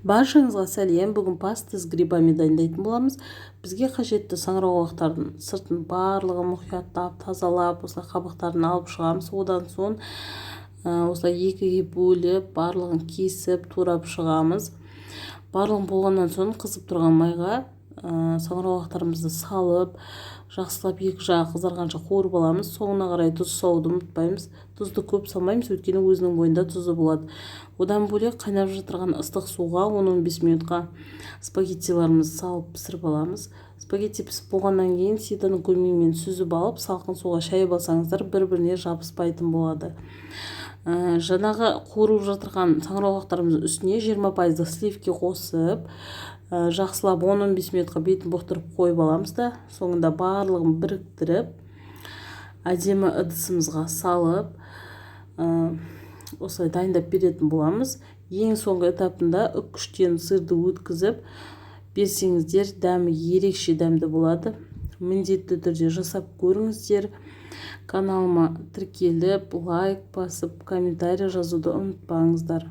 Баршаңызға сәлем. Бүгін паста с грибами дайындайтын боламыз. Бізге қажетті саңырауқұлақтардың сыртын барлығын мұқияттап, тазалап, осылай қабықтарын алып шығамыз. Одан соң осылай екіге бөліп, барлығын кесіп, турап шығамыз. Барлығын болғаннан соң қызып тұрған майға саңырауқұлақтарымызды салып, жақсылап екі жағы қызарғанша қуырып аламыз. Соңына қарай тұз салуды ұмытпаймыз. Тұзды көп салмаймыз, өйткені өзінің бойында тұзы болады. Одан бөлек қайнап жатырған ыстық суға 10-15 минутқа спагеттиларымызды салып пісіріп аламыз. Спагетти пісіп болғаннан кейін ситаны көмеймен сүзіп алып, салқын суға шайып алсаңыздар бір-біріне жабыспайтын болады. Жаңағы қуырып жатырған саңырауқұлақтарымыздың үстіне 20% сливки қосып, жақсылап 10-15 минутқа бетін бұқтырып қойып аламыз да, соңында барлығын біріктіріп, әдемі ыдысымызға салып, осылай дайындап беретін боламыз. Ең соңғы этапында үккіштен сырды өткізіп берсеңіздер, дәмі ерекше дәмді болады. Міндетті түрде жасап көріңіздер. Каналыма тіркеліп, лайк басып, комментарий жазуды ұмытпаңыздар.